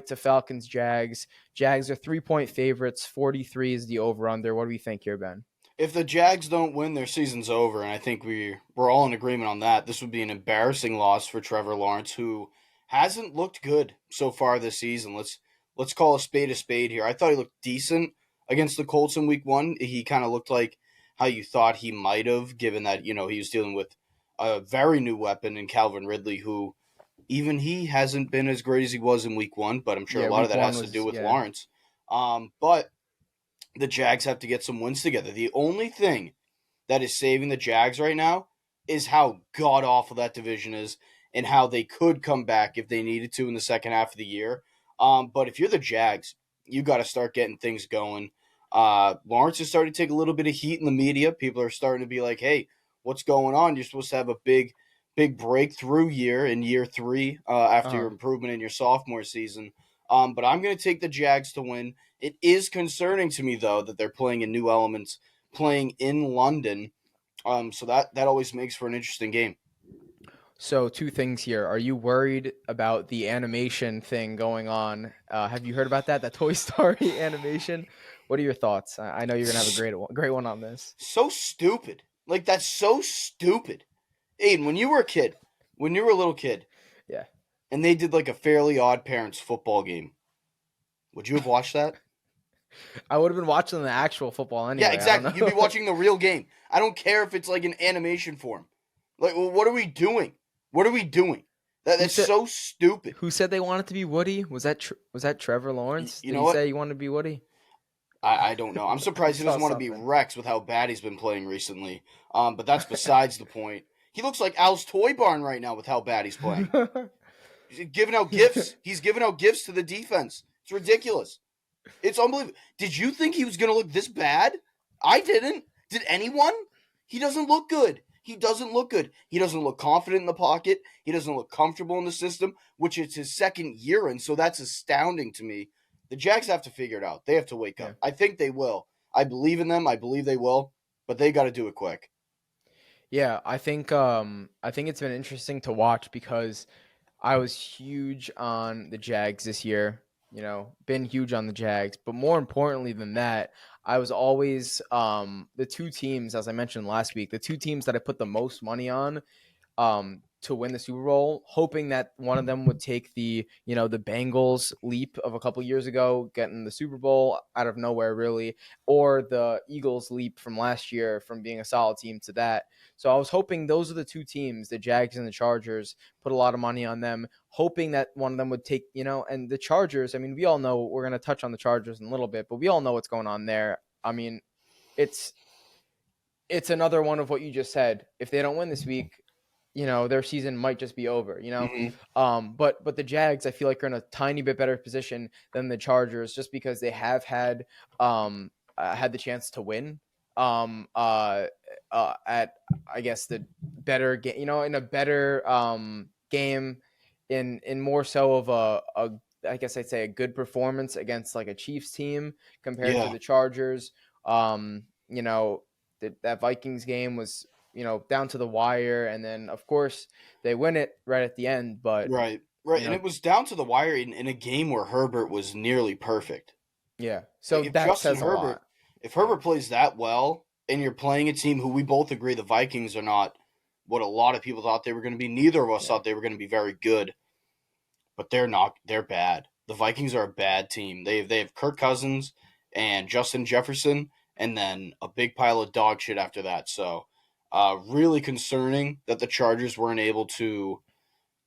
to Falcons Jags. Jags are 3-point favorites. 43 is the over-under. What do we think here, Ben? If the Jags don't win, their season's over, and I think we're all in agreement on that. This would be an embarrassing loss for Trevor Lawrence, who hasn't looked good so far this season. Let's call a spade here. I thought he looked decent against the Colts in Week 1. He kind of looked like how you thought he might have, given that he was dealing with a very new weapon in Calvin Ridley, who even he hasn't been as great as he was in Week 1. But I'm sure a lot of that has to do with Lawrence. But the Jags have to get some wins together. The only thing that is saving the Jags right now is how god-awful that division is and how they could come back if they needed to in the second half of the year. But if you're the Jags, you got to start getting things going. Lawrence is starting to take a little bit of heat in the media. People are starting to be like, hey, what's going on? You're supposed to have a big breakthrough year in year 3 after your improvement in your sophomore season. But I'm going to take the Jags to win. It is concerning to me, though, that they're playing in new elements, playing in London. So that always makes for an interesting game. So 2 things here. Are you worried about the animation thing going on? Have you heard about that Toy Story animation? What are your thoughts? I know you're going to have a great one on this. So stupid. Like, that's so stupid. Aiden, when you were a little kid, yeah, and they did like a Fairly Odd Parents football game, would you have watched that? I would have been watching the actual football anyway. Yeah, exactly. You'd be watching the real game. I don't care if it's like an animation form. Like, well, what are we doing? What are we doing? That's so stupid. Who said they wanted to be Woody? Was that Trevor Lawrence? Did he say he wanted to be Woody? I don't know. I'm surprised he doesn't want to be Rex with how bad he's been playing recently. But that's besides the point. He looks like Al's Toy Barn right now with how bad he's playing. He's giving out gifts. He's giving out gifts to the defense. It's ridiculous. It's unbelievable. Did you think he was going to look this bad? I didn't. Did anyone? He doesn't look good. He doesn't look good. He doesn't look confident in the pocket. He doesn't look comfortable in the system, which is his second year in, so that's astounding to me. The Jags have to figure it out. They have to wake up. I think they will. I believe in them. I believe they will, but they got to do it quick. Yeah, I think it's been interesting to watch because I was huge on the Jags this year. Been huge on the Jags, but more importantly than that, I was always the 2 teams, as I mentioned last week, the 2 teams that I put the most money on to win the Super Bowl, hoping that one of them would take the Bengals leap of a couple years ago, getting the Super Bowl out of nowhere, really, or the Eagles leap from last year from being a solid team to that. So I was hoping those are the 2 teams, the Jags and the Chargers, put a lot of money on them, hoping that one of them would take, and the Chargers, I mean, we all know, we're going to touch on the Chargers in a little bit, but we all know what's going on there. I mean, it's another one of what you just said. If they don't win this week, their season might just be over, Mm-hmm. But the Jags, I feel like, are in a tiny bit better position than the Chargers just because they have had the chance to win at, I guess, the better game, in a better game in more so of a I guess I'd say a good performance against like a Chiefs team compared to the Chargers. That Vikings game was, down to the wire, and then of course they win it right at the end. But right, and it was down to the wire in a game where Herbert was nearly perfect. Yeah, so if that Justin says Herbert, a lot. If Herbert plays that well, and you're playing a team who we both agree the Vikings are not what a lot of people thought they were going to be. Neither of us thought they were going to be very good, but they're not. They're bad. The Vikings are a bad team. They have Kirk Cousins and Justin Jefferson, and then a big pile of dog shit after that. So, really concerning that the Chargers weren't able to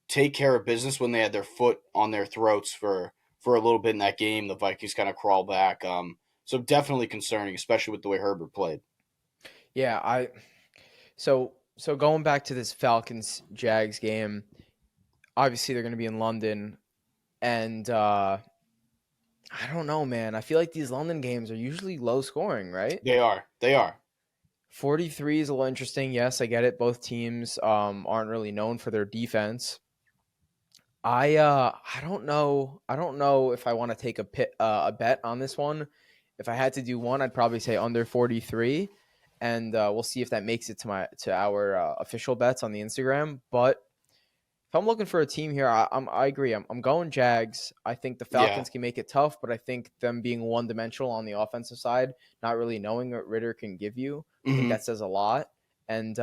take care of business when they had their foot on their throats for a little bit in that game. The Vikings kind of crawl back. So definitely concerning, especially with the way Herbert played. Yeah, so going back to this Falcons Jags game, obviously they're going to be in London, and I don't know, man. I feel like these London games are usually low scoring, right? They are. 43 is a little interesting. Yes, I get it. Both teams aren't really known for their defense. I don't know. I don't know if I want to take a bet on this one. If I had to do one, I'd probably say under 43, and we'll see if that makes it to our official bets on the Instagram. But If I'm looking for a team here, I agree. I'm going Jags. I think the Yeah. Falcons can make it tough, but I think them being one dimensional on the offensive side, not really knowing what Ritter can give you, I think Hmm. that says a lot. And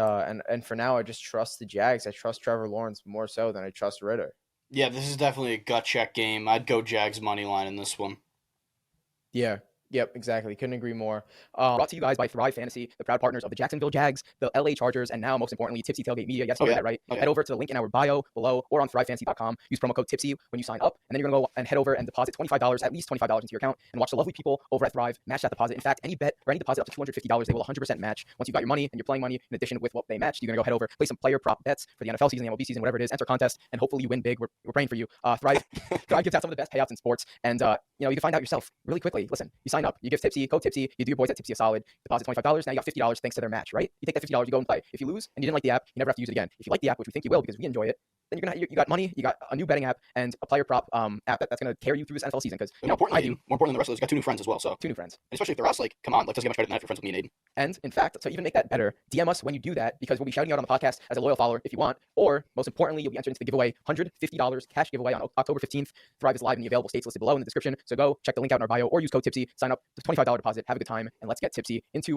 for now, I just trust the Jags. I trust Trevor Lawrence more so than I trust Ritter. Yeah, this is definitely a gut check game. I'd go Jags money line in this one. Yeah. Yep, exactly. Couldn't agree more. Brought to you guys by Thrive Fantasy, the proud partners of the Jacksonville Jags, the LA Chargers, and now, most importantly, Tipsy Tailgate Media. Yes, you heard that right. Head over to the link in our bio below or on thrivefantasy.com. Use promo code Tipsy when you sign up, and then you're going to go and head over and deposit $25, at least $25 into your account, and watch the lovely people over at Thrive match that deposit. In fact, any bet or any deposit up to $250, they will 100% match. Once you got your money and you're playing money in addition with what they matched, you're going to go head over, play some player prop bets for the NFL season, the MLB season, whatever it is, enter contest, and hopefully you win big. We're praying for you. Thrive gives out some of the best payouts in sports, and you can find out yourself really quickly. Listen, you sign up, you give Tipsy, code Tipsy, you do your boys at Tipsy a solid, deposit $25, now you got $50 thanks to their match, right? You take that $50, you go and play. If you lose and you didn't like the app, you never have to use it again. If you like the app, which we think you will because we enjoy it, then you got money, you got a new betting app and a player prop app that's going to carry you through this NFL season. Because more importantly than the rest of those, you got two new friends as well. So two new friends, and especially if they're us, come on, doesn't get much better than that if you're friends with me and Aiden. And in fact, to even make that better, DM us when you do that because we'll be shouting out on the podcast as a loyal follower if you want. Or most importantly, you'll be entered into the giveaway, $150 cash giveaway on October 15th. Thrive is live in the available states listed below in the description. So go check the link out in our bio or use code Tipsy, sign up, $25 deposit, have a good time, and let's get tipsy into